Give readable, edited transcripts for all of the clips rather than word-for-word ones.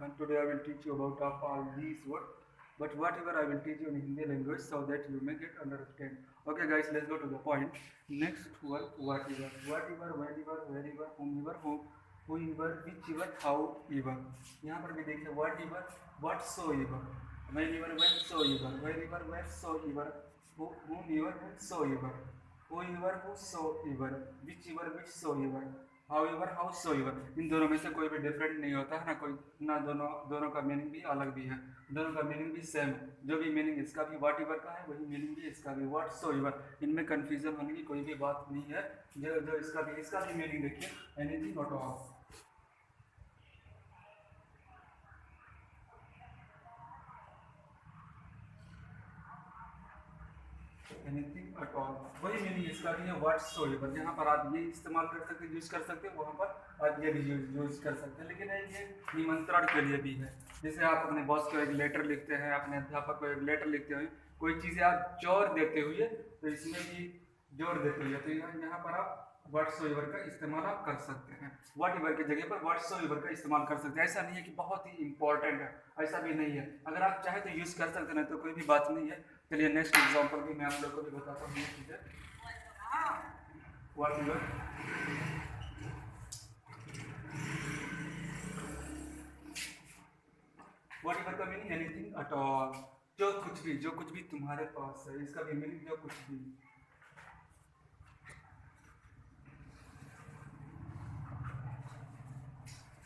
And today I will teach you about of all these words. But whatever I will teach you in Hindi language so that you make it understand. Okay guys, let's go to the point. Next one, whatever. Whatever, whenever, wherever, whomever, whoever, whichever, however. यहाँ पर भी देखिए whatever, whatsoever, whenever, whensoever, wherever, wheresoever, whomever, whosoever, whoever, whosoever, whichever, whichsoever, however howsoever, इन दोनों में से कोई भी डिफरेंट नहीं होता है ना, कोई ना, दोनों दोनों का मीनिंग भी अलग भी है, दोनों का मीनिंग भी सेम है। जो भी मीनिंग इसका भी व्हाट एवर का है वही मीनिंग भी इसका भी व्हाटसोएवर। इनमें कंफ्यूजन होने की कोई भी बात नहीं है। जो जो इसका भी मीनिंग देखिए, anything at all, anything at all, वही मीनिंग इसका भी है व्हाटसोएवर। जहाँ पर आप ये इस्तेमाल कर सकते हैं, यूज कर सकते हैं, वहाँ पर आप ये भी यूज कर सकते हैं। लेकिन ये निमंत्रण के लिए भी है। जैसे आप अपने बॉस को एक लेटर लिखते हैं, अपने अध्यापक को एक लेटर लिखते हुए, कोई चीज़ें आप जोर देते हुए, तो इसमें भी जोर देते हुए, तो यहाँ पर आप व्हाटसोएवर का इस्तेमाल आप कर सकते हैं। व्हाट एवर की जगह पर व्हाटसोएवर का इस्तेमाल कर सकते हैं। ऐसा नहीं है कि बहुत ही इंपॉर्टेंट है, ऐसा भी नहीं है। अगर आप चाहे तो यूज़ कर सकते हैं, तो कोई भी बात नहीं है। चलिए नेक्स्ट एग्जांपल भी मैं आप लोग को भी बताता हूँ। ठीक है, व्हाट एवर, व्हाट एवर का मीनिंग एनीथिंग एट ऑल, जो कुछ भी तुम्हारे पास है, इसका भी मीनिंग जो कुछ भी,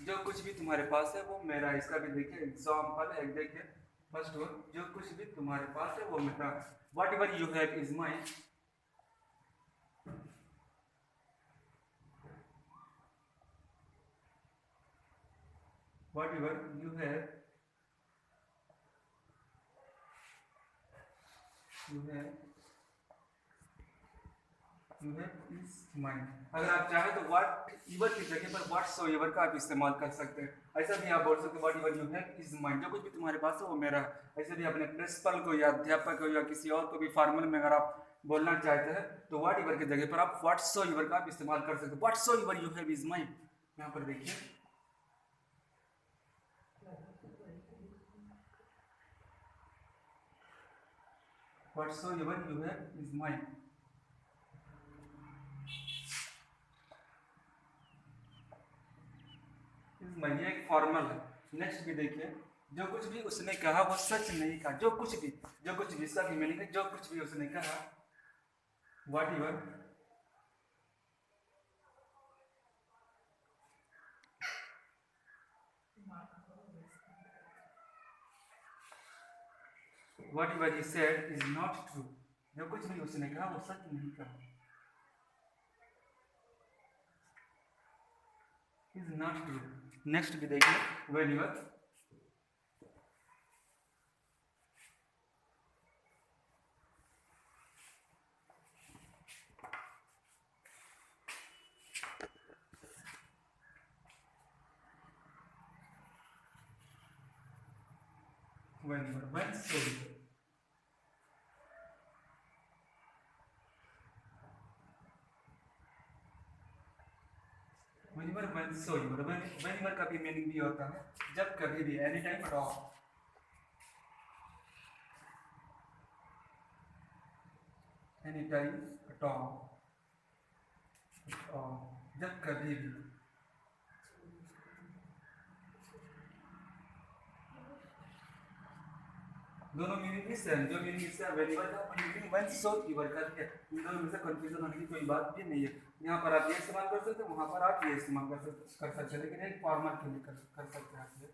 जो कुछ भी तुम्हारे पास है वो मेरा। इसका भी देखिए एग्जाम्पल एक देखिए, फर्स्ट वन, जो कुछ भी तुम्हारे पास है वो मेरा। What ever you have is mine, what ever you have is mine. अगर आप चाहे तो व्हाट एवर की जगह पर व्हाटसोएवर का आप इस्तेमाल कर सकते हैं। ऐसा भी आप बोल सकते हैं what ever you have is mine, जो कुछ भी तुम्हारे पास है वो मेरा है। ऐसे भी अपने प्रिंसिपल को या अध्यापक को या किसी और को भी फॉर्मल में अगर आप बोलना चाहते हैं, तो व्हाट एवर की जगह पर आप व्हाटसोएवर का आप इस्तेमाल कर सकते हैं। Whatsoever you have is mine. यहाँ पर देखिए, whatsoever you have is mine. ये एक फॉर्मल है। नेक्स्ट भी देखिए, जो कुछ भी उसने कहा वो सच नहीं कहा। जो कुछ भी, जो कुछ भी, इसका भी मीनिंग है जो कुछ भी उसने कहा, what ever, what ever he said is not true. जो कुछ भी उसने कहा वो सच नहीं कहा, इज नॉट ट्रू। नेक्स्ट भी देखिए, when ever, whenever, when, so, whenever, when, so, whenever का भी मीनिंग भी होता है जब कभी भी, any time eight all, any time at all, जब कभी भी। दोनों मीनिंग भी सेम। जो मीनिंग इसका वेरिएबल का मीनिंग वन सो ईवर का है। इन दोनों में से कंफ्यूजन होने की कोई बात भी नहीं है। यहाँ पर आप ये इस्तेमाल कर सकते हैं, वहाँ पर आप ये इस्तेमाल कर सकते हैं, लेकिन एक फॉर्मल के लिए कर सकते हैं आप ये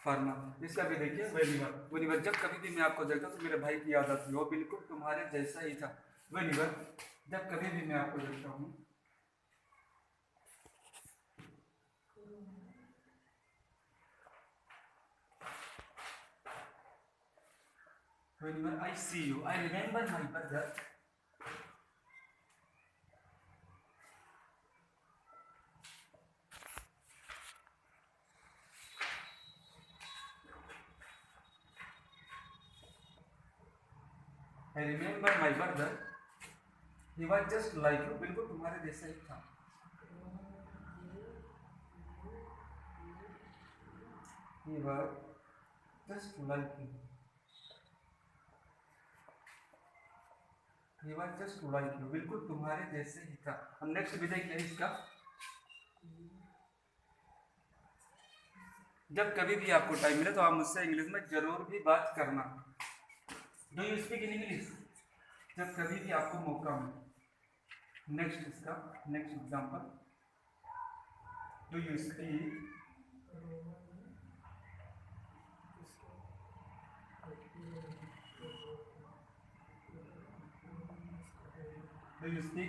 फॉर्मल। इसका भी देखिए वेरिएबल, वेरिएबल जब कभी भी मैं आपको देखता हूँ तो मेरे भाई की याद आती है, वो बिल्कुल तुम्हारे जैसा ही था। वेरिएबल जब कभी भी मैं आपको देखता हूँ, whenever I see you, I remember my brother. I remember my brother. He was just like you, बिल्कुल तुम्हारे जैसा ही था। he was just like you. He was just like you. बिल्कुल तुम्हारे जैसे ही था. अब नेक्स्ट विधेय क्या है इसका? जब कभी भी आपको टाइम मिले तो आप मुझसे इंग्लिश में जरूर भी बात करना. Do you speak in English? जब कभी भी आपको मौका मिले. नेक्स्ट इसका next example. Do you speak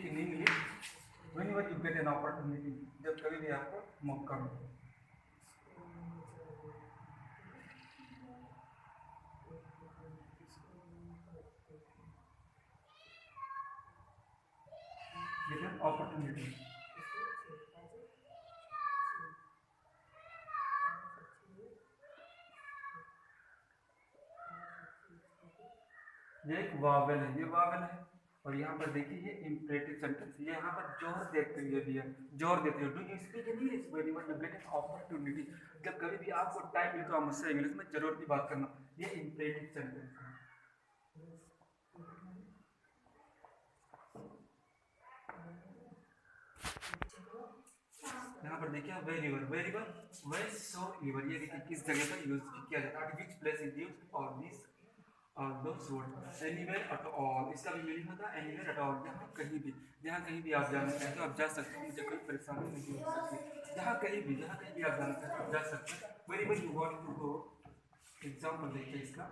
in English whenever you get an opportunity? जब कभी भी आपको मौका मिले. Get an opportunity. ये एक वावेल है, ये वावेल है. और यहाँ पर देखिए ये इम्परेटिव सेंटेंस, ये यहाँ पर जोर देते हुए भी है, जोर देते हुए. Do you speak in English whenever you get an opportunity? जब कभी भी आपको टाइम मिले तो आप मुझसे इंग्लिश में जरूर भी बात करना. ये इम्परेटिव सेंटेंस है. यहाँ पर देखिए वेरीवर, वेरीवर वेर सो ईवर, ये देखिए किस जगह पर यूज किया जाता है. विच प्लेस इज यूज्ड और this those words. Anywhere at all, इसका भी मीनिंग होता है anywhere at all, जहाँ कहीं भी, जहाँ कहीं भी आप जाना चाहते हो आप जा सकते हो, मुझे कोई परेशानी नहीं हो सकती. जहाँ कहीं भी आप जाना चाहते हो आप जा सकते हो. wherever you want to go. Example देखिए इसका.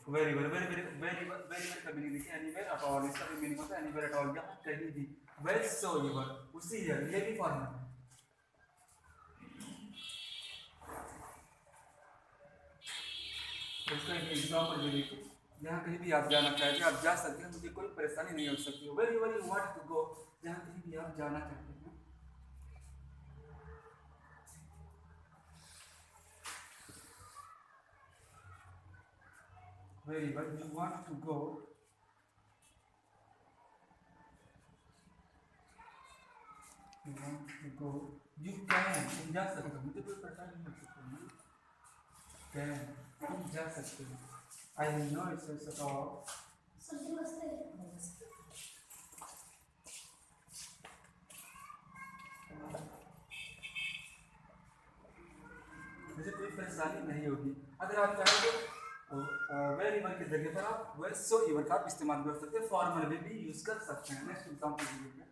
वेरीवर का मीनिंग देखिए anywhere at all, इसका भी मीनिंग होता है anywhere at all, जहाँ कहीं भी. wheresoever उसी है, ये भी फॉर्म है. इसका एक एग्जाम्पल भी देखिए. जहाँ कहीं भी आप जाना चाहते हैं आप जा सकते हैं, मुझे कोई परेशानी नहीं हो सकती. wherever you want to go, जहाँ कहीं भी आप जाना चाहते हैं. wherever you want to go, you can, तुम जा सकते हो, मुझे कोई परेशानी नहीं हो सकती. can, तुम जा सकते हो. I have no issues at all. मुझे कोई परेशानी नहीं होगी. अगर आप चाहें तो वेरीवर की जगह पर आप wheresoever का इस्तेमाल कर सकते हैं, फॉर्मल में भी यूज कर सकते हैं. नेक्स्ट एग्जांपल देखिए.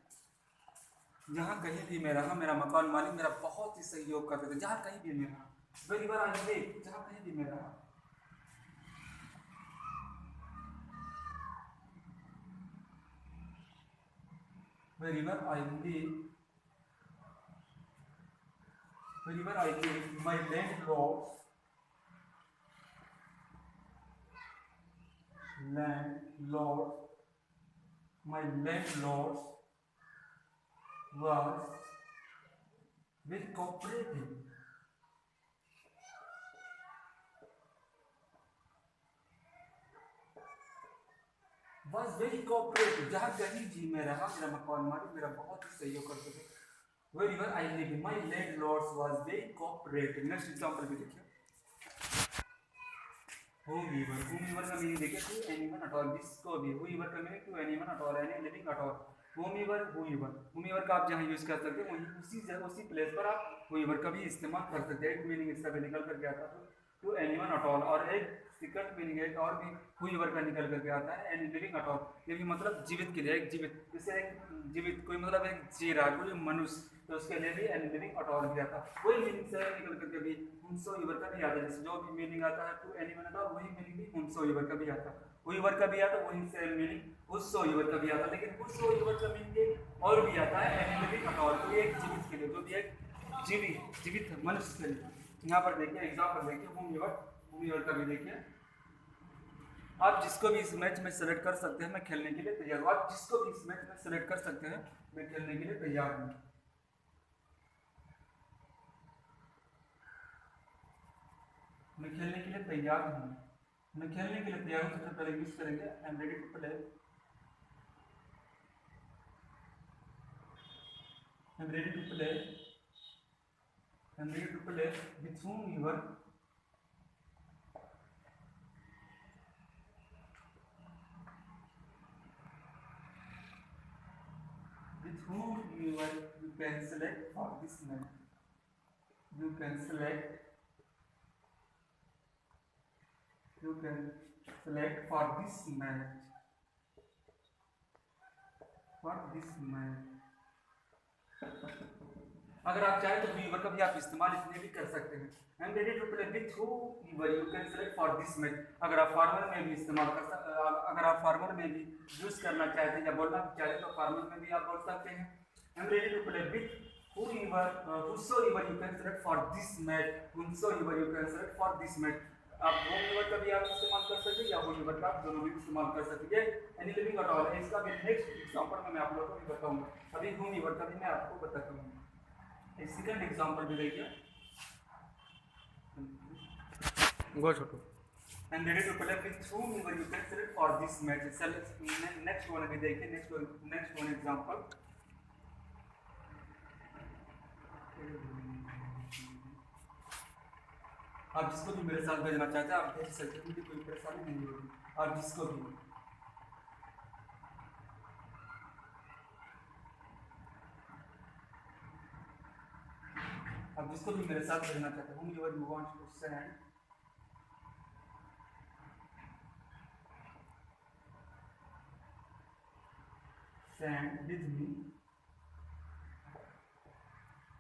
जहाँ कहीं भी मैं रहा, मेरा मकान मालिक मेरा बहुत ही सहयोग करते थे. जहाँ कहीं भी मैं रहा, वेरीवर आई लिव, जहाँ कहीं भी मैं रहा. wherever I live, my landlords was very cooperative. Was very cooperative. जहाँ कहीं भी मैं रहा, मेरा मकान मालिक मेरा बहुत ही सहयोग करते थे. wherever I live, my landlords was very cooperative. Next example भी देखिए. whoever का मीनिंग देखिए टू एनीवन एट ऑल. जिसको भी, whoever का meaning to anyone at all, any living at all. whoever का आप जहाँ यूज कर सकते हैं वहीं उसी प्लेस पर आप whoever का भी इस्तेमाल कर सकते हैं. एक मीनिंग इसका भी निकल करके आता है टू एनीवन एट ऑल, और एक सेकंड मीनिंग है और भी whoever का निकल करके आता है एनी लिविंग एट ऑल. ये भी मतलब जीवित के लिए, एक जीवित, जैसे एक जीवित कोई मतलब एक जी रहा कोई मनुष्य, तो उसके लिए भी एनी लिविंग एट ऑल भी आता है. वही मीनिंग से निकल करके भी whomsoever का भी आता है. जैसे जो भी मीनिंग आता है टू एनीवन एट ऑल, वही मीनिंग भी whomsoever का भी आता है. whoever का भी आता है, वही सेम मीनिंग whosoever का भी आता है. लेकिन whosoever का मीनिंग और भी आता है एनी लिविंग एट ऑल, कोई एक जीवित के लिए, जो भी एक जीवित मनुष्य के लिए. यहाँ पर देखिए एग्जाम्पल देखिए. whomever का भी देखिए. आप जिसको भी इस मैच में सेलेक्ट कर सकते हैं, मैं खेलने के लिए तैयार हूँ. आप जिसको भी इस मैच में सेलेक्ट कर सकते हैं, मैं खेलने के लिए तैयार हूँ. मैं खेलने के लिए तैयार हूँ. मैं खेलने के लिए तैयार हूँ. सबसे पहले यूज करेंगे I am ready to play. I'm ready to play. I'm ready to play with whom you are. With whom you are, you can select for this match. You can select. You can select for this match. For this match. अगर आप चाहें तो Weaver का भी आप इस्तेमाल इसमें भी कर सकते हैं. I am ready to play with whoever you can select for this match. अगर आप फार्मर में भी इस्तेमाल कर सकते, अगर आप फार्मर में भी यूज करना चाहते हैं या बोलना चाहते हैं तो फार्मर में भी आप बोल सकते हैं. I am ready to play with whosoever you can select for this match. Whosoever you can select for this match. आप वो वीवर का भी आप इस्तेमाल कर सकते हैं या वो वीवर का आप दोनों भी इस्तेमाल कर सकते हैं. Any living at all. इसका भी नेक्स्ट एग्जांपल में मैं आप लोगों को भी बताऊंगा. अभी हूँ वीवर का भी मैं आपको बताता हूँ. एक सेकंड एग्जांपल भी देखिए. Go Chhotu. And ready to play with whomever you can select for this match. Select next one भी देखिए. Next one example. आप जिसको भी मेरे साथ भेजना चाहते हैं आप भेज सकते हैं. मुझे कोई परेशानी नहीं होगी. आप जिसको भी मेरे साथ भेजना चाहते हैं. whomever you want to send with me